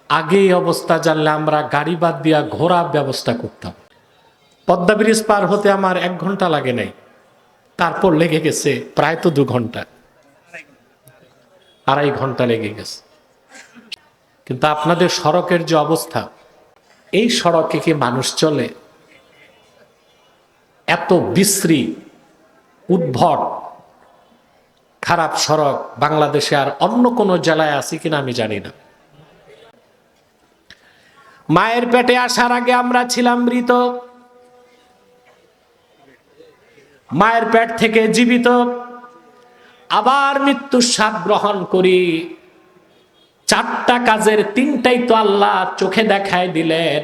আগে এই অবস্থা জানলে আমরা গাড়ি বাদ দিয়া ঘোড়া ব্যবস্থা করতাম। পদ্মা ব্রিজ পার হতে আমার 1 ঘন্টা লাগে নাই, তারপর লেগে গেছে প্রায় তো 2 ঘন্টা, 2.5 ঘন্টা লেগে গেছে। কিন্তু আপনাদের সড়কের যে অবস্থা, এই সড়কে কি মানুষ চলে? এত বিশ্রী, উদ্ভট, খারাপ সড়ক বাংলাদেশে আর অন্য কোনো জেলায় আছে কিনা আমি জানি না। মায়ের পেটে আসার আগে আমরা ছিলাম মৃত, মায়ের পেট থেকে জীবিত, আবার মৃত্যুর স্বাদ গ্রহণ করি। 4টা কাজের 3টাই তো আল্লাহ চোখে দেখায় দিলেন,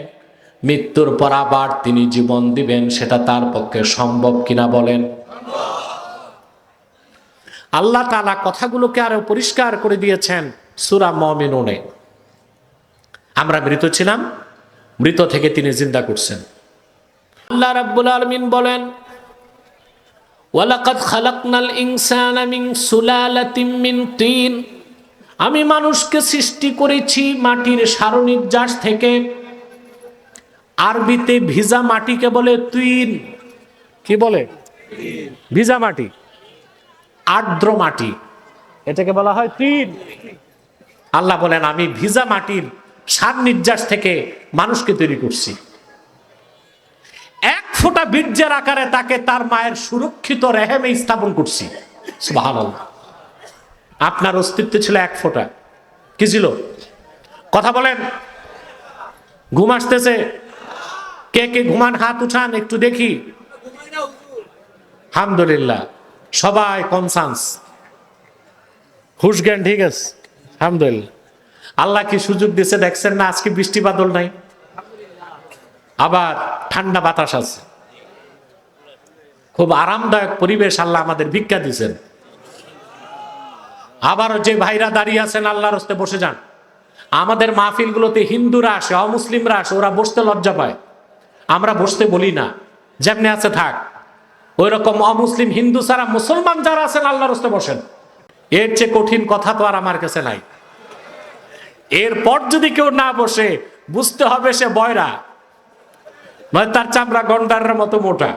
মৃত্যুর পর আবার তিনি জীবন দিবেন, সেটা তার পক্ষে সম্ভব কিনা বলেন? আল্লাহ তাআলা কথাগুলোকে আরো পরিষ্কার করে দিয়েছেন সূরা মুমিনুনে। আমরা মৃত ছিলাম, মৃত থেকে তিনি জিন্দা করছেন। আল্লাহ রাব্বুল আলামিন বলেন, ওয়ালাকাদ খালাকনাল ইনসানা মিন সুলালাতিন মিন তিন, আমি মানুষকে সৃষ্টি করেছি মাটির সারনির্যাস থেকে। আরবিতে ভিজা মাটিকে বলে তিন। কি বলে? ভিজা মাটি, আর্দ্র মাটি, এটাকে বলা হয় তিন। আল্লাহ বলেন আমি ভিজা মাটির সার নির্যাস থেকে মানুষকে তৈরি করছি। 1 ফোঁটা বীর্যের আকারে তাকে তার মায়ের সুরক্ষিত রেহেমে স্থাপন করছি। সুবহানাল্লাহ। আপনার অস্তিত্ব ছিল 1 ফোঁটা। কি ছিল? কথা বলেন। ঘুম আসতেছে? কে কে ঘুমান হাত উঠান একটু দেখি। আলহামদুলিল্লাহ, সবাই কনসান্স, হুশ জ্ঞান ঠিক আছে। আলহামদুলিল্লাহ। আল্লাহ কি সুযোগ দিয়েছে দেখছেন না? আজকে বৃষ্টি বাদল নাই, আবার ঠান্ডা বাতাস আছে, খুব আরামদায়ক পরিবেশ আল্লাহ আমাদের ভিক্ষা দিয়েছেন। আবারও যে ভাইরা দাঁড়িয়ে আছেন আল্লাহর রাস্তায় বসে যান। আমাদের মাহফিলগুলোতে হিন্দুরা আসে, অমুসলিমরা আসে, ওরা বসতে লজ্জা পায়, আমরা বসতে বলি না, যেমনি আছে থাক। ওই রকম অমুসলিম হিন্দু ছাড়া মুসলমান যারা আছেন আল্লাহর রাস্তায় বসেন। এর চেয়ে কঠিন কথা তো আর আমার কাছে নাই। এরপর যদি কেউ না বসে বুঝতে হবে সে বয়রা, নয় তার চামড়া গন্ডারের মতো মোটা।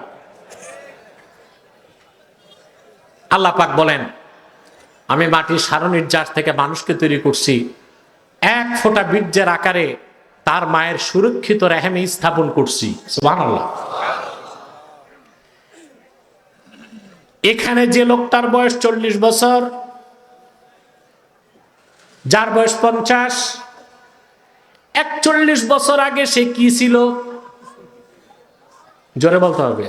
আল্লাহ পাক বলেন আমি মাটির সারনির্যাস থেকে মানুষকে তৈরি করছি, 1 ফোঁটা বীর্যের আকারে তার মায়ের সুরক্ষিত রেহেমে স্থাপন করছি। সুবহানাল্লাহ। এখানে যে লোকটার বয়স 40 বছর, যার বয়স 50, 41 বছর আগে সে কি ছিল? জোরে বলতে হবে।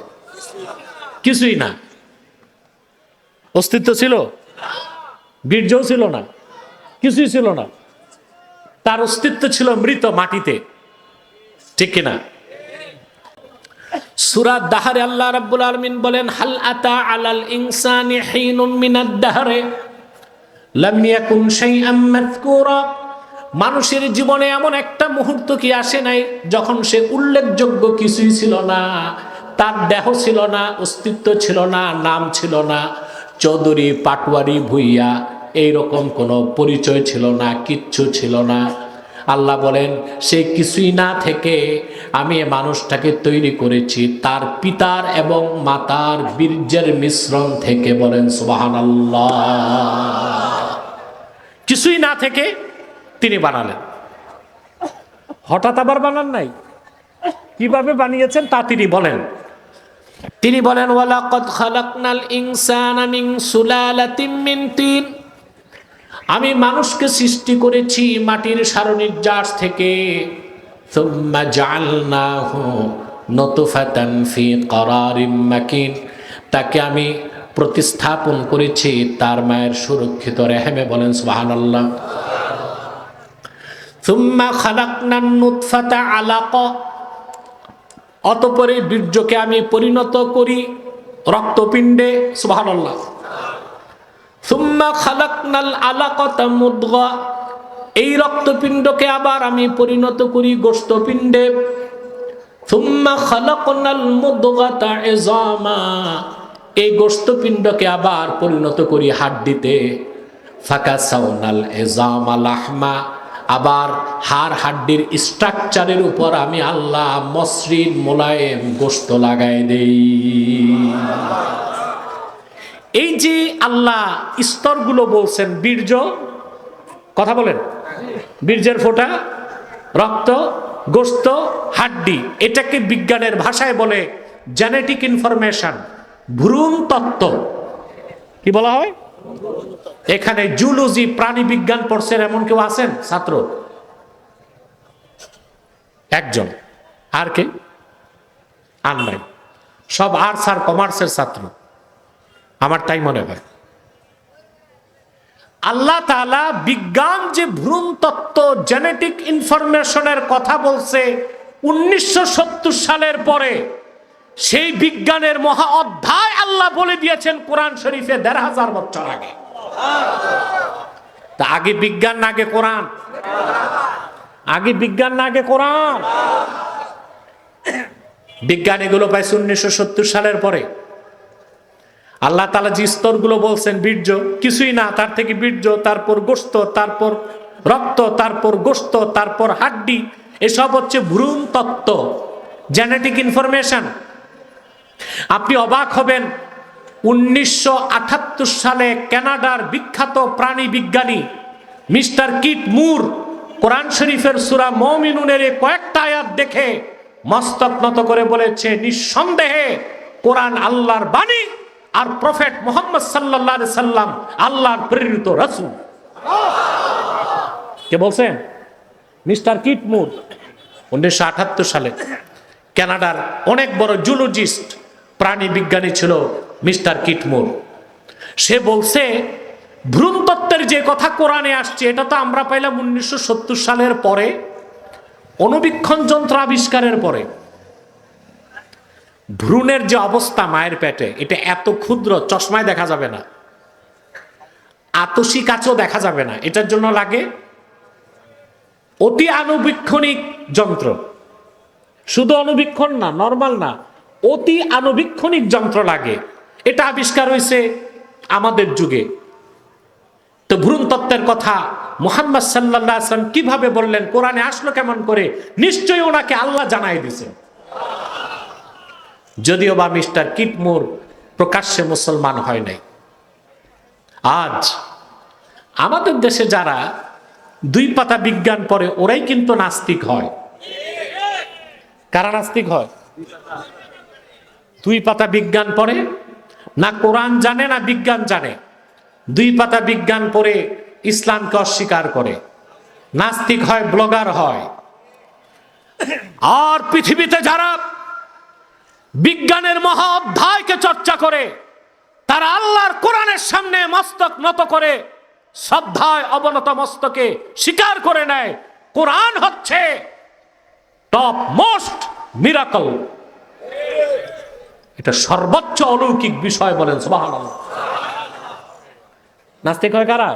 কিছুই না। অস্তিত্ব ছিল? বীর্যও ছিল না, কিছুই ছিল না। তার অস্তিত্ব ছিল মৃত মাটিতে, ঠিক কিনা? সূরা দাহরে আল্লাহ রাব্বুল আলামিন বলেন হাল আতা আলাল ইনসানি হিনুম মিনাদ দাহরে লাম ইয়াকুন শাইআম মাযকুরা। মানুষের জীবনে এমন একটা মুহূর্ত কি আসে নাই যখন সে উল্লেখযোগ্য কিছুই ছিল না, তার দেহ ছিল না, অস্তিত্ব ছিল না, নাম ছিল না, চৌধুরী পাটোয়ারি ভুইয়া এইরকম কোনো পরিচয় ছিল না, কিচ্ছু ছিল না। আল্লাহ বলেন সে কিছুই না থেকে আমি মানুষটাকে তৈরি করেছি তার পিতার এবং মাতার বীর্যের মিশ্রণ থেকে। বলেন সুবহানাল্লাহ। কিছুই না থেকে তিনি বানালেন। হঠাৎ আবার বানান নাই, কিভাবে বানিয়েছেন তা তিনি বলেন। তিনি বলেন ওয়ালাকাদ খালাকনাল ইনসানা মিন সুলালাতিন মিন তিন, আমি মানুষকে সৃষ্টি করেছি মাটির সারনির্যাস থেকে। সুম্মা জাআলনাহু নুতফাতান ফি করারিম মাকিন, তাকে আমি প্রতিস্থাপন করেছি তার মায়ের সুরক্ষিত রেহেমে। বলেন সুবহানাল্লাহ। সুম্মা খালাকনান নুতফাতা আলাকা, অতঃপরে বীর্যকে আমি পরিণত করি রক্তপিণ্ডে। সুবহানাল্লাহ। সুম্মা খালাকনাল আলাকাতা মুদগা, এই রক্তপিণ্ডকে আবার আমি পরিণত করি গোশতপিণ্ডে। সুম্মা খালাকনাল মুদগাতা ইযামা, এই গোশতপিণ্ডকে আবার পরিণত করি হাড্ডিতে। ফাকাসাউনাল ইযামা লাহমা, আবার হাড় হাড্ডির স্ট্রাকচারের উপর আমি আল্লাহ মসৃণ মোলায়েম গোশত লাগাই দেই। এই যে আল্লাহ স্তরগুলো বলছেন, বীর্য, কথা বলেন, বীর্যের ফোঁটা, রক্ত, গোশত, হাড্ডি, এটাকে বিজ্ঞানের ভাষায় বলে জেনেটিক ইনফরমেশন, ভ্রূণ তত্ত্ব। কি বলা হয়? এখানে জুলজি, প্রাণী বিজ্ঞান পড়ছেন এমন কেউ আছেন ছাত্র? একজন। আর কে? আর নাই, সব আর্টস আর কমার্সের ছাত্র আমার তাই মনে হয়। আল্লাহ তাআলা বিজ্ঞান যে ভ্রূণ তত্ত্ব, জেনেটিক ইনফরমেশনের কথা বলছে 1970 সালের পরে, সেই বিজ্ঞানের মহা অধ্যায় আল্লাহ বলে দিয়েছেন কোরআন শরীফে 1500 বছর আগে। তা আগে বিজ্ঞান না আগে কোরআন? আগে বিজ্ঞান না আগে কোরআন? বিজ্ঞান এগুলো পাইছে 1970 সালের পরে। আল্লাহ তাআলা যে স্তরগুলো বলছেন, বীর্য কিছুই না, তার থেকে বীর্য, তারপর গোশত, তারপর রক্ত, তারপর গোশত, তারপর হাড্ডি, এসব হচ্ছে ভ্রূণ তত্ত্ব, জেনেটিক ইনফরমেশন। আপনি অবাক হবেন, 1978 সালে কানাডার বিখ্যাত প্রাণী বিজ্ঞানী মিস্টার কিট মুর কোরআন শরীফের সূরা মুমিনুনের কয়েকটা আয়াত দেখে মস্তক নত করে বলেছে, নিঃসন্দেহে কোরআন আল্লাহর বাণী আর প্রফেট মুহাম্মদ সাল্লাল্লাহু আলাইহি সাল্লাম আল্লাহর প্রেরিত রাসূল। কে বলছেন? মিস্টার কিট মুর। 1978 সালে কানাডার অনেক বড় জুলজিস্ট, প্রাণী বিজ্ঞানী ছিল মিস্টার কিট মুর। সে বলছে, ভ্রূণতত্ত্বের যে কথা কোরআনে আসছে, এটা তো আমরা পাইলাম 1970 সালের পরে, অণুবীক্ষণ যন্ত্র আবিষ্কারের পরে। ভ্রূণের যে অবস্থা মায়ের পেটে, এটা এত ক্ষুদ্র, চশমায় দেখা যাবে না, আতসী কাচও দেখা যাবে না। এটার জন্য লাগে অতি আণুবীক্ষণিক যন্ত্র। শুধু অণুবীক্ষণ না, নরমাল না, অতি আণুবীক্ষণিক যন্ত্র লাগে। এটা আবিষ্কার হয়েছে আমাদের যুগে। তো ভ্রূণ তত্ত্বের কথা মুহাম্মদ সাল্লাল্লাহু আলাইহি ওয়াসাল্লাম কিভাবে বললেন, কোরআনে আসলো কেমন করে? নিশ্চয়ই ওনাকে আল্লাহ জানাই দিয়েছে। যদিও বা মিস্টার কিট মুর প্রকাশ্যে মুসলমান হয় নাই। আজ আমাদের দেশে যারা 2 পাতা বিজ্ঞান পড়ে, ওরাই কিন্তু নাস্তিক হয়। কারা নাস্তিক হয়? 2 পাতা বিজ্ঞান পড়ে, না কোরআন জানে না বিজ্ঞান জানে, 2 পাতা বিজ্ঞান পড়ে ইসলামকে অস্বীকার করে, নাস্তিক হয়, ব্লগার হয়। আর পৃথিবীতে যারা বিজ্ঞানের মহা অধ্যায়কে চর্চা করে, তারা আল্লাহর কোরআনের সামনে মস্তক নত করে শ্রদ্ধায় অবনত মস্তকে স্বীকার করে নেয়, কোরআন হচ্ছে টপ মোস্ট মিরাকল, এটা সর্বোচ্চ অলৌকিক বিষয় বলেন সুবহানাল্লাহ। নাস্তিক হয় কারা?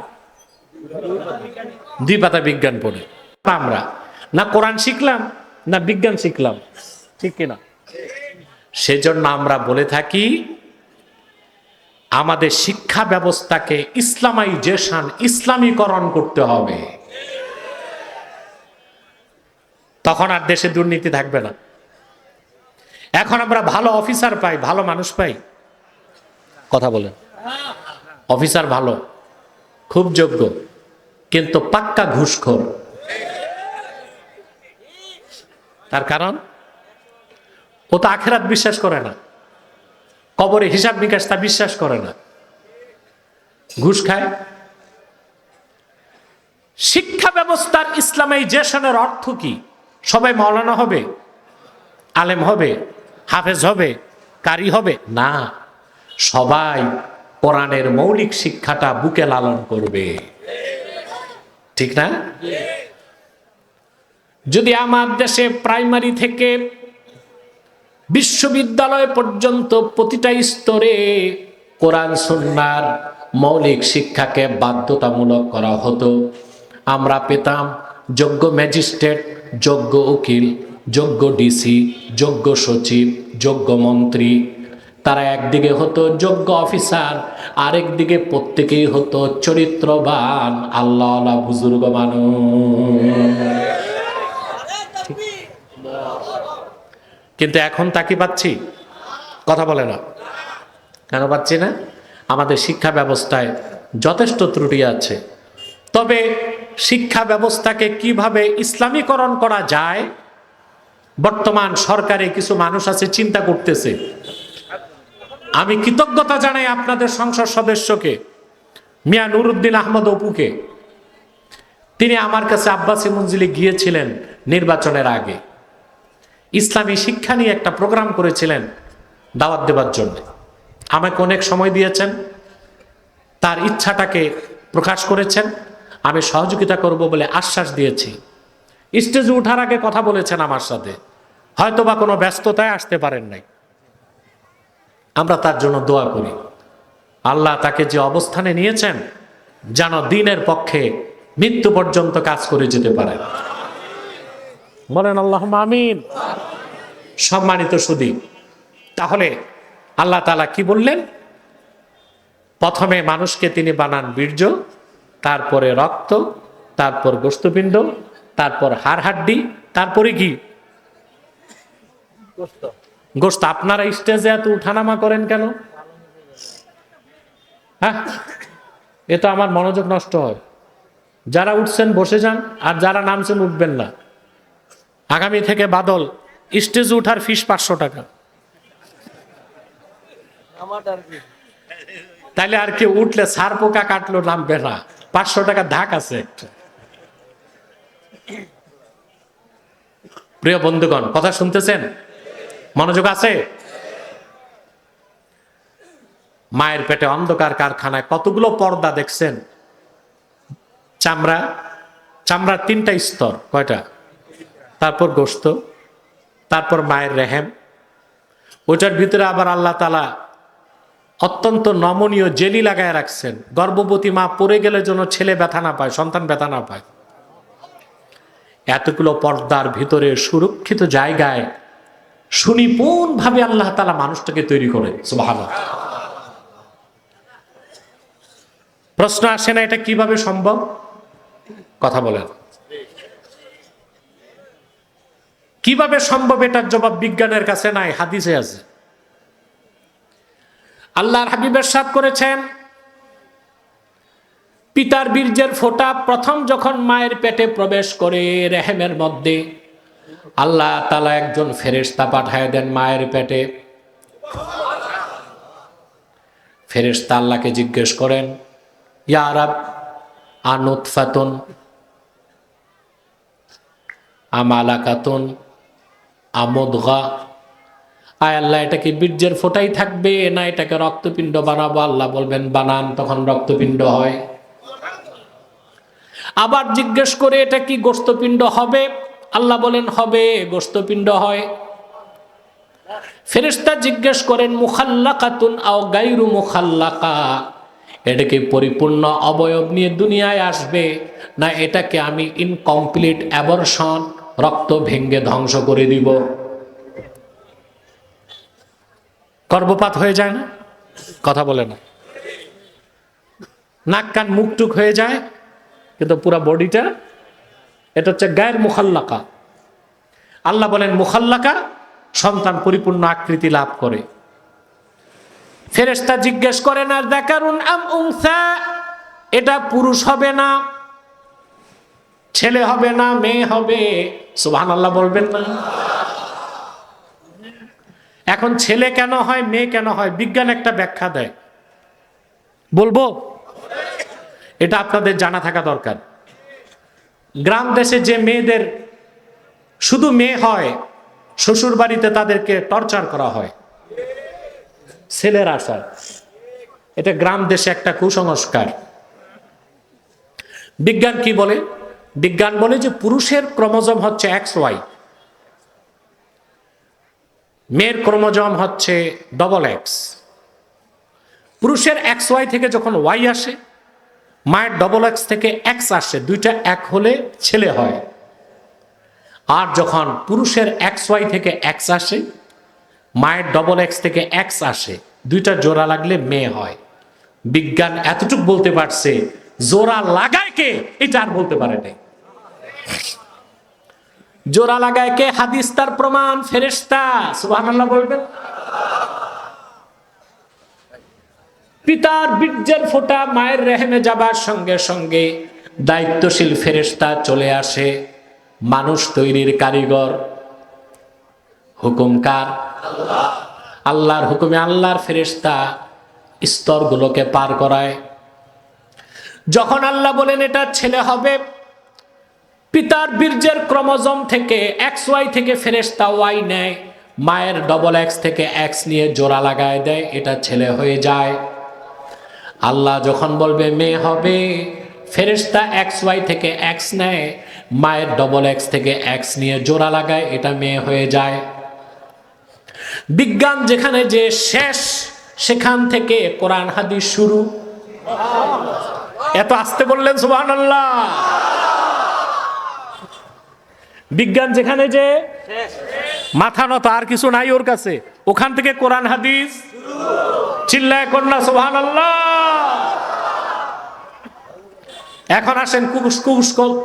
2 পাতা বিজ্ঞান পড়ে। আমরা না কোরআন শিখলাম না বিজ্ঞান শিখলাম, ঠিক কিনা? সেজন্য আমরা বলে থাকি, আমাদের শিক্ষা ব্যবস্থাকে ইসলামাইজেশন, ইসলামীকরণ করতে হবে। তখন আর দেশে দুর্নীতি থাকবে না। এখন আমরা ভালো অফিসার পাই, ভালো মানুষ পাই, কথা বলেন, অফিসার ভালো, খুব যোগ্য, কিন্তু পাক্কা ঘুষখোর। তার কারণ ও তো আখিরাত বিশ্বাস করে না, কবরে হিসাব নিকাশ তা বিশ্বাস করে না, ঘুষ খায়। শিক্ষা ব্যবস্থার ইসলামাইজেশনের অর্থ কি? সবাই মাওলানা হবে, আলেম হবে, হাফেজ হবে, কারি হবে না, সবাই কোরআনের মৌলিক শিক্ষাটা বুকে লালন করবে, ঠিক না? যদি আমার দেশে প্রাইমারি থেকে বিশ্ববিদ্যালয় পর্যন্ত প্রতিটা স্তরে কোরআন সুন্নাহর মৌলিক শিক্ষাকে বাধ্যতামূলক করা হতো, আমরা পেতাম যোগ্য ম্যাজিস্ট্রেট, যোগ্য উকিল, যোগ্য ডিসি, যোগ্য সচিব, যোগ্য মন্ত্রী, তারা একদিকে হতো যোগ্য অফিসার, আরেকদিকে প্রত্যেকেই হতো চরিত্রবান আল্লাহওয়ালা বুজুর্গ মানুষ। কিন্তু এখন তা কি পাচ্ছি? কথা বলে না কেন পাচ্ছি না? আমাদের শিক্ষা ব্যবস্থায় যথেষ্ট ত্রুটি আছে। তবে শিক্ষা ব্যবস্থাকে কিভাবে ইসলামীকরণ করা যায়, বর্তমান সরকারে কিছু মানুষ আছে চিন্তা করতেছে। আমি কৃতজ্ঞতা জানাই আপনাদের সংসদ সদস্যকে, মিয়া নুরুদ্দিন আহমদ অপুকে। তিনি আমার কাছে আব্বাসী মঞ্জিলে গিয়েছিলেন নির্বাচনের আগে, ইসলামী শিক্ষা নিয়ে একটা প্রোগ্রাম করেছিলেন দাওয়াত দেবার জন্য। আমাকে অনেক সময় দিয়েছেন, তার ইচ্ছাটাকে প্রকাশ করেছেন, আমি সহযোগিতা করব বলে আশ্বাস দিয়েছি। স্টেজে ওঠার আগে কথা বলেছেন আমার সাথে, হয়তোবা কোনো ব্যস্ততায় আসতে পারেন নাই। আমরা তার জন্য দোয়া করি, আল্লাহ তাকে যে অবস্থানে নিয়েছেন যেন দ্বীনের পক্ষে মৃত্যু পর্যন্ত কাজ করে যেতে পারে। বলেন আল্লাহুম্মা আমিন। সম্মানিত সুধী, তাহলে আল্লাহ তাআলা কি বললেন? প্রথমে মানুষকে তিনি বানান বীর্য, তারপরে রক্ত, তারপর গোশতপিণ্ড, তারপর হাড় হাড্ডি, তারপরে কি? গোশত। আপনারা স্টেজে এত উঠানামা করেন কেন? হ্যাঁ, এ তো আমার মনোযোগ নষ্ট হয়। যারা উঠছেন বসে যান, আর যারা নামছেন উঠবেন না। আগামী থেকে বাদল স্টেজে উঠার ফিস 500 টাকা। তাইলে আর কি উঠলে সার পোকা কাটলো নামবে না, 500 টাকা ধাক আছে। প্রিয় বন্ধুগণ, কথা শুনতেছেন? মনোযোগ আছে? মায়ের পেটে অন্ধকার কারখানায় কতগুলো পর্দা দেখছেন? চামড়া, চামড়ার 3টা স্তর, কয়টা? তারপর গোশত, তারপর মায়ের রেহেম, ওইটার ভিতরে আবার আল্লাহ তাআলা অত্যন্ত নমনীয় জেলি লাগায় রাখছেন, গর্ভবতী মা পড়ে গেলে যেন ছেলে ব্যথা না পায়, সন্তান ব্যথা না পায়। এতগুলো পর্দার ভিতরে সুরক্ষিত জায়গায় সুনিপুণ ভাবে আল্লাহ তাআলা মানুষটাকে তৈরি করে। সুবহানাল্লাহ। প্রশ্ন আসে না, এটা কিভাবে সম্ভব? কথা বলেন, কিভাবে সম্ভব? এটার জবাব বিজ্ঞানের কাছে নাই, হাদিসে আছে। আল্লাহর হাবিব ইরশাদ করেছেন, পিতার বীর্যের ফোঁটা প্রথম যখন মায়ের পেটে প্রবেশ করে রেহেমের মধ্যে, আল্লাহ তাআলা একজন ফেরেশতা পাঠায় দেন মায়ের পেটে। ফেরেশতা আল্লাহকে জিজ্ঞেস করেন, ইয়া রাব, আনুতফাতুন আমালাকাতুন আমুদগা, আয় আল্লাহ, এটা কি বীর্যের ফোঁটাই থাকবে না এটাকে রক্তপিণ্ড বানাবো? আল্লাহ বলবেন বানান, তখন রক্তপিণ্ড হয়। আবার জিজ্ঞেস করে, এটা কি গোশতপিণ্ড হবে? আল্লাহ বলেন হবে, গোশতপিণ্ড হয়। ফেরেশতা জিজ্ঞেস করেন, মুখাল্লাকাতুন আও গায়রু মুখাল্লাকা, এটা কি পরিপূর্ণ অবয়ব নিয়ে দুনিয়ায় আসবে, না এটাকে আমি ইনকমপ্লিট অ্যাবর্শন, রক্ত ভেঙ্গে ধ্বংস করে দিব? গর্ভপাত হয়ে যায় না? কথা বলে না। নাক কান মুখ টুক হয়ে যায়, কিন্তু পুরো বডিটা, এটা হচ্ছে গায়ের মুখাল্লাকা। আল্লাহ বলেন মুখাল্লাকা, সন্তান পরিপূর্ণ আকৃতি লাভ করে। ফেরেশতা জিজ্ঞেস করেন, আর যাকারুন আম উনসা, এটা পুরুষ হবে না, ছেলে হবে না, মেয়ে হবে? সুবহানাল্লাহ বলবেন না? এখন ছেলে কেন হয়, মেয়ে কেন হয়, বিজ্ঞান একটা ব্যাখ্যা দেয়, বলবো? এটা আপনাদের জানা থাকা দরকার। গ্রাম দেশে যে মেয়েদের শুধু মেয়ে হয়, শ্বশুর বাড়িতে তাদেরকে টর্চার করা হয়, ছেলের আশায়। এটা গ্রাম দেশে একটা কুসংস্কার। বিজ্ঞান কি বলে? বিজ্ঞান বলে যে পুরুষের ক্রোমোজোম হচ্ছে XY, মেয়ের ক্রোমোজোম হচ্ছে XX। পুরুষের XY থেকে যখন Y আসে, মায়ের XX থেকে X আসে, দুইটা এক হলে ছেলে হয়। আর যখন পুরুষের XY থেকে X আসে, মায়ের ডবল এক্স থেকে এক্স আসে, দুইটা জোড়া লাগলে মেয়ে হয়। বিজ্ঞান এতটুকু বলতে পারছে, জোড়া লাগায় কে এটা আর বলতে পারে নাই। জোড়া লাগায় কে? হাদিস তার প্রমাণ, ফেরেশতা। সুবহানাল্লাহ বলবেন। পিতার বীর্যের ফোঁটা মায়ের রেহেমে যাবার সঙ্গে সঙ্গে দায়িত্বশীল ফেরেশতা চলে আসে। মানুষ তৈরির কারিগর হুকুম কার? আল্লাহর হুকুমে আল্লাহর ফেরেশতা স্তরগুলোকে পার করায়। যখন আল্লাহ বলেন এটা ছেলে হবে, পিতার বীর্যের ক্রোমোজোম থেকে XY থেকে ফেরেশতা Y নেয়, মায়ের ডবল এক্স থেকে এক্স নিয়ে জোড়া লাগায় দেয়, এটা ছেলে হয়ে যায়। আল্লাহ যখন বলবে মেয়ে হবে, ফেরেশতা XY থেকে এক্স নেয়, মায়ের ডবল এক্স থেকে এক্স নিয়ে জোড়া লাগায়, এটা মেয়ে হয়ে যায়। বিজ্ঞান যেখানে যে শেষ, সেখান থেকে কোরআন হাদিস শুরু। এত আসতে বললেন সুবহানাল্লাহ। বিজ্ঞান যেখানে যে মাথা নত, আর কিছু নাই ওর কাছে, ওখান থেকে কোরআন হাদিস। চিল্লায় কন্যা সুবহানাল্লাহ। এখন আসেন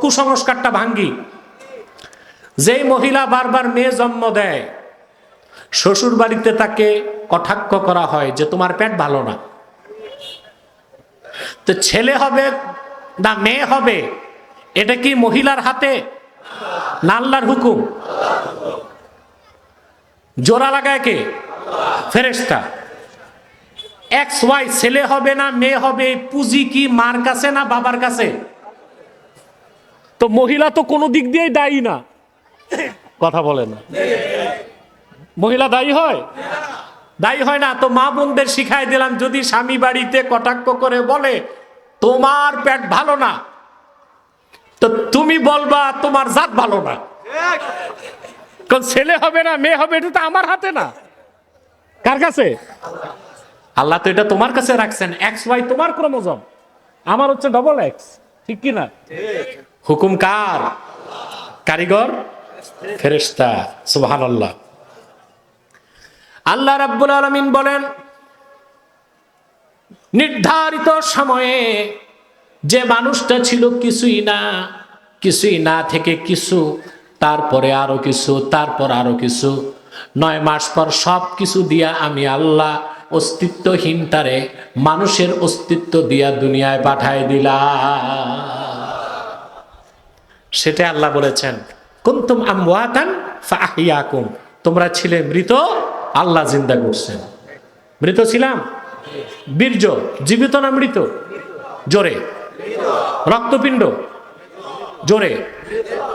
কুসংস্কারটা ভাঙ্গি। যেই মহিলা বারবার মেয়ে জন্ম দেয়, শ্বশুর বাড়িতে তাকে কটাক্ষ করা হয় যে তোমার পেট ভালো না। তো ছেলে হবে না মেয়ে হবে, এটা কি মহিলার হাতে না আল্লাহর হুকুম? জোড়া লাগায় কে? ফেরেশতা। XY ছেলে হবে না মেয়ে হবে, পুঁজি কি মার কাছে না বাবার কাছে? তো মহিলা তো কোনো দিক দিয়েই দায়ী না। কথা বলে না, মহিলা দায়ী হয়? দায়ী হয় না। তো মা বোনদের শিখাই দিলাম, যদি স্বামী বাড়িতে কটাক্ষ করে বলে তোমার পেট ভালো না, তো তুমি বলবা তোমার জাত ভালো না। কারণ ছেলে হবে না মেয়ে হবে, এটা তো আমার হাতে না। কার কাছে? আল্লাহ তো এটা তোমার কাছে রাখছেন। XY তোমার ক্রোমোজোম, আমার হচ্ছে ডবল এক্স, ঠিক কি না? হুকুম কার? কারিগর ফেরেশতা। সুবহানাল্লাহ। আল্লাহ রাব্বুল আলামিন বলেন, নির্ধারিত সময়ে যে মানুষটা ছিল কিছুই না থেকে কিছু, তারপরে আরো কিছু, তারপর আরো কিছু, 9 মাস পর সব কিছু দিয়া আমি আল্লাহ অস্তিত্বহীনতারে মানুষের অস্তিত্ব দিয়া দুনিয়ায় পাঠায় দিলাম। সেটা আল্লাহ বলেছেন, কুনতুম আমওয়াতান ফাআহইয়াকুম, তোমরা ছিলে মৃত, আল্লাহ জিন্দা করছেন। মৃত ছিলাম, বীর্য জীবিত না মৃত? জোরে। রক্তপিণ্ড জোরে।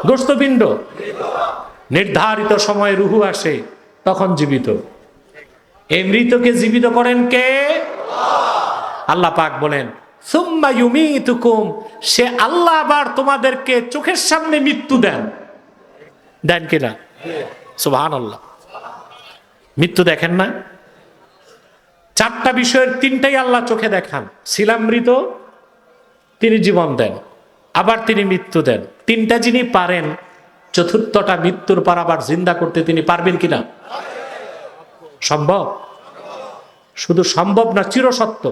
গোশতপিণ্ড নির্ধারিত সময়ে রুহু আসে, তখন জীবিত। এই মৃতকে জীবিত করেন কে? আল্লাহ পাক বলেন, সুম্মা ইউমিতুকুম, সে আল্লাহ আবার তোমাদেরকে চোখের সামনে মৃত্যু দেন। দেন কিনা? সুবহানাল্লাহ। মৃত্যু দেখেন না? 4টা বিষয়ের 3টাই আল্লাহ চোখে দেখান। ছিলাম মৃত, তিনি জীবন দেন, আবার তিনি মৃত্যু দেন। 3টা যিনি পারেন, 4র্থটা মৃত্যুর পর আবার জিন্দা করতে তিনি পারবেন কিনা? সম্ভব? শুধু সম্ভব না, চিরসত্য।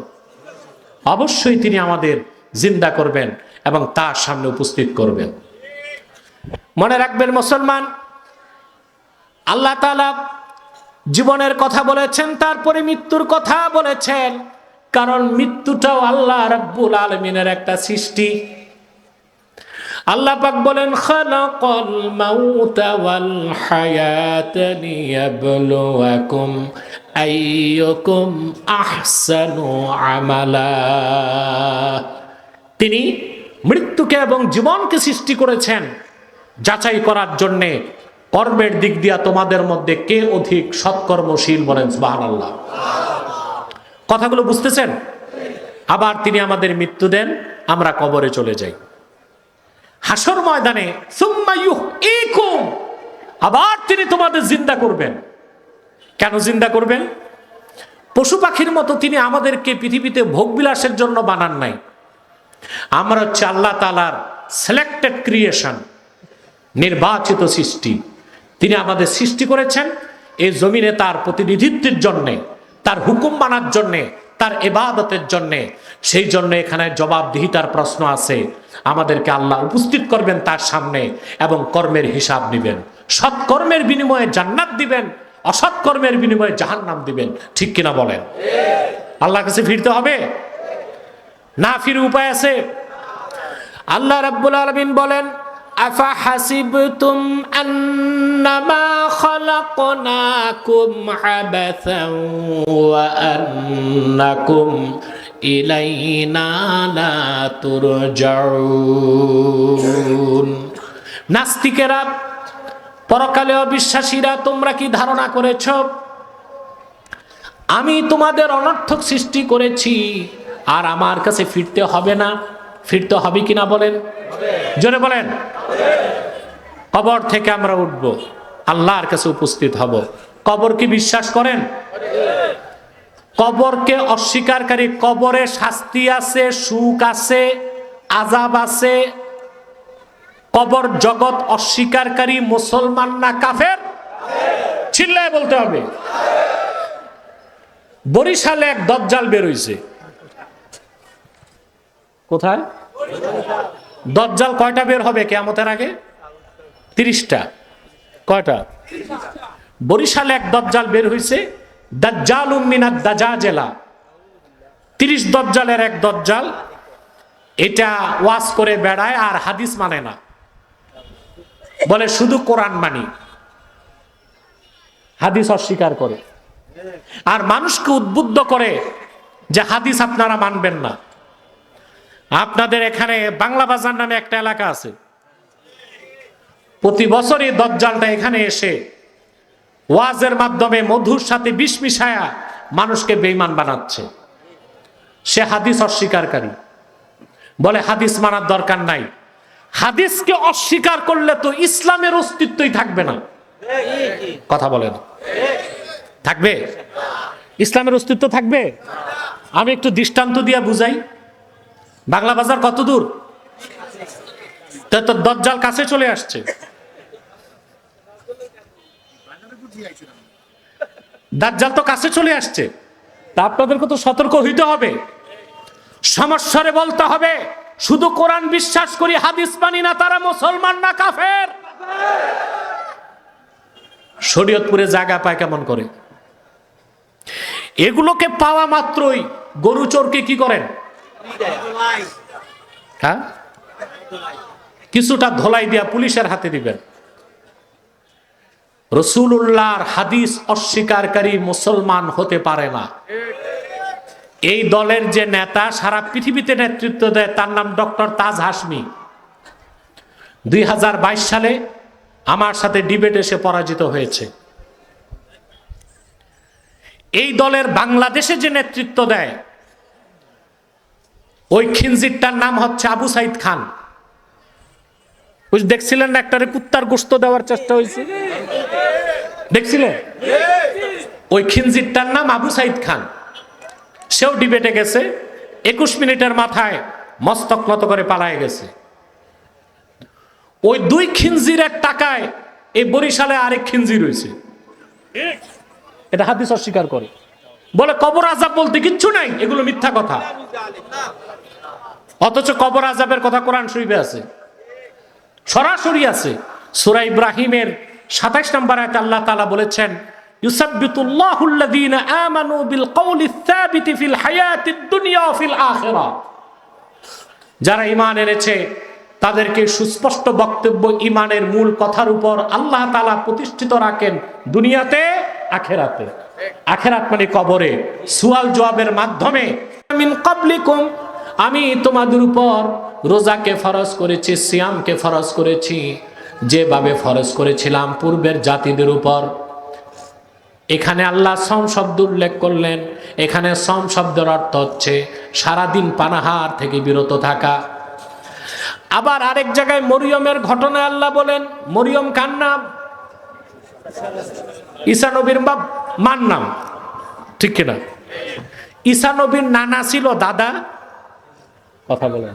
অবশ্যই তিনি আমাদের জিন্দা করবেন এবং তার সামনে উপস্থিত করবেন। মনে রাখবেন মুসলমান, আল্লাহ তাআলা জীবনের কথা বলেছেন, তারপরে মৃত্যুর কথা বলেছেন, কারণ মৃত্যুটাও আল্লাহ রাব্বুল আলামিনের একটা সৃষ্টি। আল্লাহ পাক বলেন, খালাকাল মাউতা ওয়াল হায়াতা লিয়াবলুয়াকুম আইয়ুকুম আহসানু আমালা। তিনি মৃত্যুকে এবং জীবনকে সৃষ্টি করেছেন যাচাই করার জন্যে, কর্মের দিক দিয়া তোমাদের মধ্যে কে অধিক সৎকর্মশীল। বলেন সুবহানাল্লাহ। কথাগুলো বুঝতেছেন? আবার তিনি আমাদের মৃত্যু দেন, আমরা কবরে চলে যাই। হাসর ময়দানে সুম্মা ইউহয়িকুম, আবার তিনি তোমাদের জিন্দা করবেন। কেন জিন্দা করবেন? পশু পাখির মতো তিনি আমাদেরকে পৃথিবীতে ভোগবিলাসের জন্য বানান নাই। আমরা হচ্ছে আল্লাহ তাআলার সিলেক্টেড ক্রিয়েশন, নির্বাচিত সৃষ্টি। তিনি আমাদের সৃষ্টি করেছেন এই জমিনে তার প্রতিনিধিত্বের জন্যে, তার হুকুম মানার জন্যে, তার ইবাদতের জন্যে। সেই জন্য এখানে জবাবদিহিতার প্রশ্ন আছে। আমাদেরকে আল্লাহ উপস্থিত করবেন তার সামনে এবং কর্মের হিসাব নিবেন। সৎ কর্মের বিনিময়ে জান্নাত দিবেন, অসৎ কর্মের বিনিময়ে জাহান্নাম দিবেন। ঠিক কিনা বলেন? আল্লাহর কাছে ফিরতে হবে, না ফিরে উপায় আছে? আল্লাহ রাব্বুল আলামিন বলেন, আফা হাসিবতুম আন্নামা খালাকনাকুম আবাসান ওয়া আন্নাকুম ইলাইনা লা তুরজাউন। নাস্তিকেরা, পরকালে অবিশ্বাসীরা, তোমরা কি ধারণা করেছ আমি তোমাদের অনর্থক সৃষ্টি করেছি আর আমার কাছে ফিরতে হবে না? ফিরতে হবে কিনা বলেন? জোরে বলেন। কবর থেকে আমরা উঠব, আল্লাহর কাছে উপস্থিত হব। কবর কি বিশ্বাস করেন? কবরকে অস্বীকারী, কবরে শাস্তি আছে, সুখ আছে, আযাব আছে। কবর জগৎ অস্বীকারী মুসলমান না কাফের? চিল্লায় বলতে হবে। বরিশালে এক দজ্জাল বের হইছে। কোথায়? দজ্জাল কয়টা বের হবে কিয়ামতের আগে? 30টা। কয়টা? বরিশালে এক দজ্জাল বের হইছে, দাজ্জালুম মিনাদ দাজাজেলা। 30 দজ্জালের এক দজ্জাল। এটা ওয়াজ করে বেড়ায় আর হাদিস মানে না, বলে শুধু কোরআন মানি, হাদিস অস্বীকার করে। আর মানুষকে উদ্বুদ্ধ করে যে হাদিস আপনারা মানবেন না। আপনাদের এখানে বাংলা বাজার নামে একটা এলাকা আছে, প্রতি বছরই দজ্জালটা এখানে এসে ওয়াজের মাধ্যমে মধুর সাথে বিষ মিশায়া মানুষকে বেঈমান বানাচ্ছে। সে হাদিস অস্বীকারী, বলে হাদিস মানার দরকার নাই। হাদিসকে অস্বীকার করলে তো ইসলামের অস্তিত্বই থাকবে না। কথা বলেন, থাকবে? ইসলামের অস্তিত্ব থাকবে? আমি একটু দৃষ্টান্ত দিয়া বুঝাই। বাংলা বাজার কত দূর? তো দজ্জাল কাছে চলে আসছে। দাজ্জাল তো কাছে চলে আসছে, তা আপনাদেরকে তো সতর্ক হইতে হবে। সমস্যারে বলতে হবে শুধু কোরআন বিশ্বাস করি, হাদিস মানি না, তারা মুসলমান না কাফের। শরীয়তপুরে জায়গা পায় কেমন করে? এগুলোকে পাওয়া মাত্রই গরু চোরকে কি করেন? হ্যাঁ, কিছুটা ধোলাই দিয়া পুলিশের হাতে দিবেন। রাসূলুল্লাহর হাদিস অস্বীকারী মুসলমান হতে পারে না। এই দলের যে নেতা সারা পৃথিবীতে নেতৃত্ব দেয়, তার নাম ডক্টর তাজ হাশমি। 2022 সালে আমার সাথে ডিবেটে সে পরাজিত হয়েছে। এই দলের বাংলাদেশে যে নেতৃত্ব দেয়, ওই খিনজিরটার নাম হচ্ছে আবু সাইদ খান। দেখছিলেন না, একটা কুত্তার গোশত দেওয়ার চেষ্টা হয়েছে, দেখছিলেন? ওই খিনজিরটার নাম আবু সাইদ খান। সেও ডিবেটে গেছে, 21 মিনিটের মাথায় মস্তক নত করে পালায় গেছে। ওই দুই খিনজিরের টাকায় এই বরিশালে আরেক খিনজির হয়েছে। এটা হাদিস অস্বীকার করে, বলে কবর আযাব বলতে কিচ্ছু নাই, এগুলো মিথ্যা কথা। অথচ কবর আযাবের কথা কোরআন শরীফে আছে, সরাসরি আছে। সূরা ইব্রাহিমের 27 নম্বর আয়াতে আল্লাহ তাআলা বলেছেন, ইউসাব্বিতুল্লাহুল্লাযীনা আমানু বিল কওলিস সাবিতি ফিল হায়াতিদ দুনিয়া ওয়া ফিল আখিরাহ। যারা ঈমান এনেছে তাদেরকে সুস্পষ্ট বক্তব্য ঈমানের মূল কথার উপর আল্লাহ তাআলা প্রতিষ্ঠিত রাখেন, দুনিয়াতে আখিরাতে। আখিরাত মানে কবরে, সুয়াল জবাবের মাধ্যমে। মিন ক্বাবলিকুম, আমি তোমাদের উপর রোজাকে ফরজ করেছি, সিয়ামকে ফরজ করেছি, যেভাবে ফরজ করেছিলাম পূর্বের জাতিদের উপর। এখানে আল্লাহ সম শব্দ উল্লেখ করলেন। এখানে সম শব্দের অর্থ হচ্ছে সারাদিন পানাহার থেকে বিরত থাকা। আবার আরেক জায়গায় মরিয়মের ঘটনায় আল্লাহ বলেন, মরিয়ম কার নাম? ঈসা নবীর মার নাম, ঠিক কিনা? ঈসা নবীর নানা ছিল দাদা? কথা বলেন।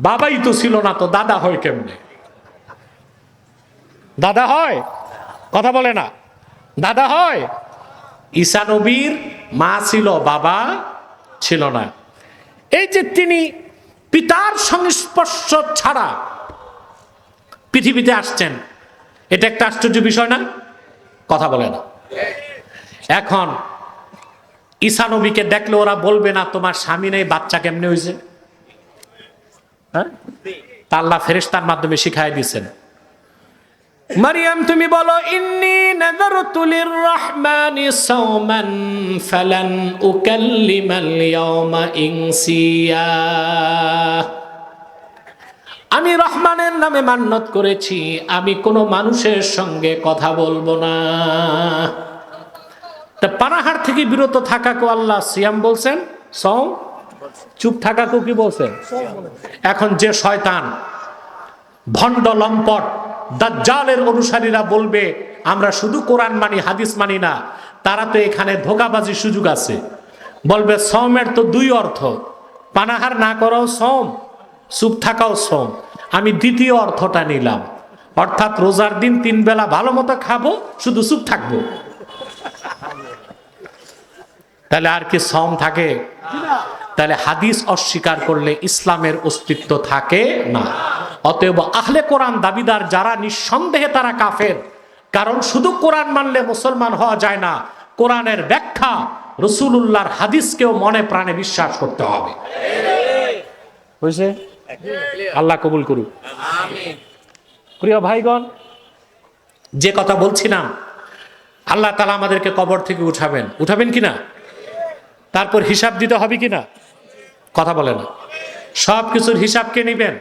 বাবাই তো ছিল না, তো দাদা হয় কেমনে? দাদা হয়? কথা বলে না। দাদা হয়? ঈসা নবীর মা ছিল, বাবা ছিল না। এই যে তিনি পিতার সংস্পর্শ ছাড়া পৃথিবীতে আসছেন, এটা একটা আশ্চর্য বিষয় না? কথা বলে না। এখন ঈসা নবীকে দেখলে ওরা বলবে না তোমার স্বামী নেই, বাচ্চা কেমনে হয়েছে? হ্যাঁ, তা আল্লাহ ফেরেশতার মাধ্যমে শিখাই দিয়েছেন। মারিয়াম তুমি বলো ইন্নী নাযারতু লিররহমানি সাওমান ফালান উকাল্লিমাল ইয়াওমা ইনসিয়া। আমি রহমানের নামে মান্নত করেছি, আমি কোনো মানুষের সঙ্গে কথা বলবো না। তা পানাহার থেকে বিরত থাকাকে আল্লাহ সিয়াম বলছেন, সওম। চুপ থাকাকে কি বলছেন? এখন যে শয়তান, ভণ্ড, লম্পট, দাজ্জালের অনুসারীরা বলবে আমরা শুধু কোরআন মানি, হাদিস মানি না, তারা তো এখানে ধোঁকাবাজির সুযোগ আছে। বলবে সওমের তো দুই অর্থ, পানাহার না করাও সওম, চুপ থাকাও সওম। আমি দ্বিতীয় অর্থটা নিলাম, অর্থাৎ রোজার দিন 3 বেলা ভালো মতো খাবো, শুধু চুপ থাকবো। তাহলে আর কি সওম থাকে? তাহলে হাদিস অস্বীকার করলে ইসলামের অস্তিত্ব থাকে না। অতএব আহলে কোরআন দাবিদার যারা, নিঃসন্দেহে তারা কাফের। কারণ শুধু কোরআন মানলে মুসলমান হওয়া যায় না, কোরআনের ব্যাখ্যা, রাসূলুল্লাহর হাদিসকেও মনে প্রাণে বিশ্বাস করতে হবে। বুঝছে? আল্লাহ কবুল করুক। প্রিয় ভাইগণ, যে কথা বলছিলাম, আল্লাহ তাআলা আমাদেরকে কবর থেকে উঠাবেন কিনা? তারপর হিসাব দিতে হবে কিনা? কথা বলে না। সব কিছুর হিসাব কে নিবেন?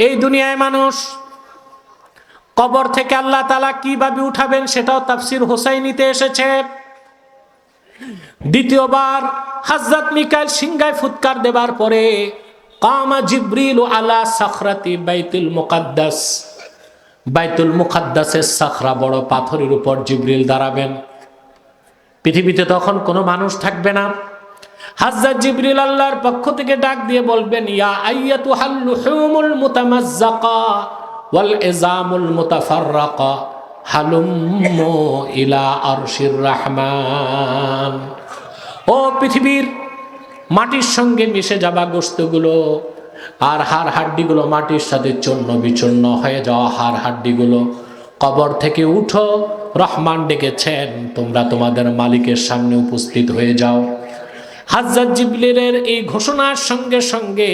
এই দুনিয়ায় মানুষ কবর থেকে আল্লাহ তাআলা কিভাবে উঠাবেন সেটাও তাফসীর হোসাইনিতে এসেছে। দ্বিতীয়বার হযরত মিকাইল সিংহায় ফুৎকার দেবার পরে কামা জিবরিল আলা সাখরাতি বাইতুল মুকাদ্দাস, বাইতুল মুকাদ্দাসের সাখরা, বড় পাথরের উপর জিবরিল দাঁড়াবেন। পৃথিবীতে তখন কোনো মানুষ থাকবে না। হযরত জিবরিল আল্লাহর পক্ষ থেকে ডাক দিয়ে বলবেন, ইয়া আইয়াতুহাল লুহুমুল মুতামাজ্জাকা ওয়াল ইজামুল মুতাফাররাকা হালুম্মু ইলা আরশির রহমান। ও পৃথিবীর মাটির সঙ্গে মিশে যাওয়া গোশতগুলো আর হাড় হাড্ডিগুলো, মাটির সাথে চূর্ণ বিচূর্ণ হয়ে যাওয়া হাড় হাড্ডিগুলো, কবর থেকে উঠো, রহমান ডেকেছেন, তোমরা তোমাদের মালিকের সামনে উপস্থিত হয়ে যাও। হযরত জিবরিলের এই ঘোষণার সঙ্গে সঙ্গে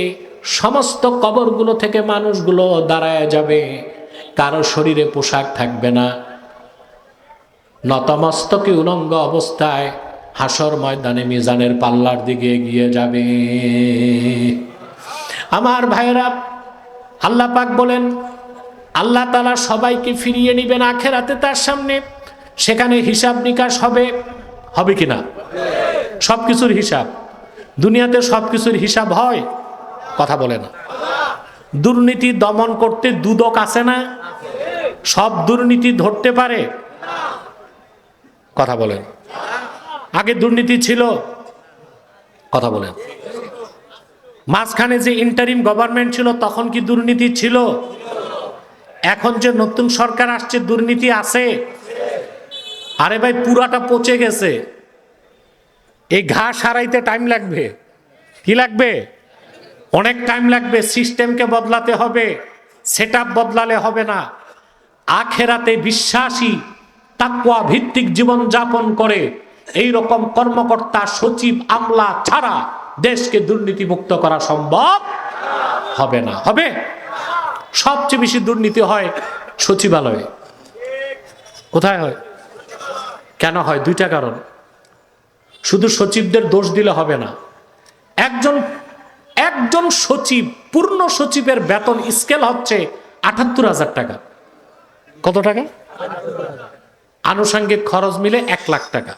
সমস্ত কবরগুলো থেকে মানুষগুলো দাঁড়ায় যাবে, কারো শরীরে পোশাক থাকবে না, নতমস্তকে উলঙ্গ অবস্থায় হাসর ময়দানে মিজানের পাল্লার দিকে এগিয়ে যাবে। আমার ভাইরা, আল্লাহ পাক বলেন আল্লাহ তাআলা সবাইকে ফিরিয়ে নেবেন আখিরাতে তার সামনে, সেখানে হিসাব নিকাশ হবে কিনা? সবকিছুর হিসাব। দুনিয়াতে সবকিছুর হিসাব হয়? কথা বলে না। দুর্নীতি দমন করতে দুদক আছে না? সব দুর্নীতি ধরতে পারে? কথা বলেন। আগে দুর্নীতি ছিল? কথা বলেন। মাঝখানে যে ইন্টারিম গভর্নমেন্ট ছিল তখন কি দুর্নীতি ছিল? এখন যে নতুন সরকার আসছে দুর্নীতি আছে? আরে ভাই, পুরাটা পচে গেছে। এই ঘাস হারাইতে টাইম লাগবে। কি লাগবে? অনেক টাইম লাগবে। সিস্টেমকে বদলাতে হবে, সেটআপ বদলালে হবে না। আখেরাতে বিশ্বাসী, তাকওয়া ভিত্তিক জীবন যাপন করে এই রকম কর্মকর্তা, সচিব, আমলা ছাড়া দেশকে দুর্নীতিমুক্ত করা সম্ভব হবে না। হবে? সবচেয়ে বেশি দুর্নীতি হয় সচিবালয়ে। কোথায় হয়? কেন হয়? দুইটা কারণ। শুধু সচিবদের দোষ দিলে হবে না। একজন সচিব, পূর্ণ সচিবের বেতন স্কেল হচ্ছে ৭৮,০০০ টাকা। কত টাকা? আনুষঙ্গিক খরচ মিলে ১ লাখ টাকা।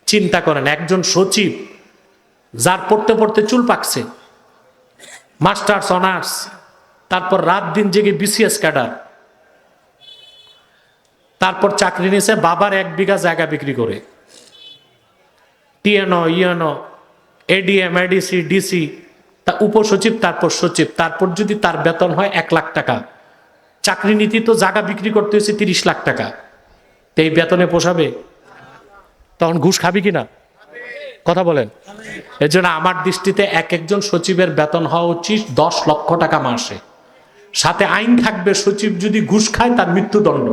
চিন্তা করেন, একজন সচিব যার পড়তে পড়তে চুল পাকছে, মাস্টার্স, অনার্স, তারপর রাত দিন জেগে বিসিএস ক্যাডার, তারপর চাকরি নিয়েছে বাবার ১ বিঘা জায়গা বিক্রি করে, TNO, ENO, ADM, ADC, DC, তা উপসচিব, তারপর সচিব, তারপর যদি তার বেতন হয় ১ লাখ টাকা, চাকরি নীতি তো জায়গা বিক্রি করতে হয়েছে ৩০ লাখ টাকা, এই বেতনে পোষাবে? তখন ঘুষ খাবি কিনা? কথা বলেন। এর জন্য আমার দৃষ্টিতে একজন সচিবের বেতন হওয়া উচিত 10 লক্ষ টাকা মাসে। সাথে আইন থাকবে, সচিব যদি ঘুষ খায় তার মৃত্যুদণ্ড।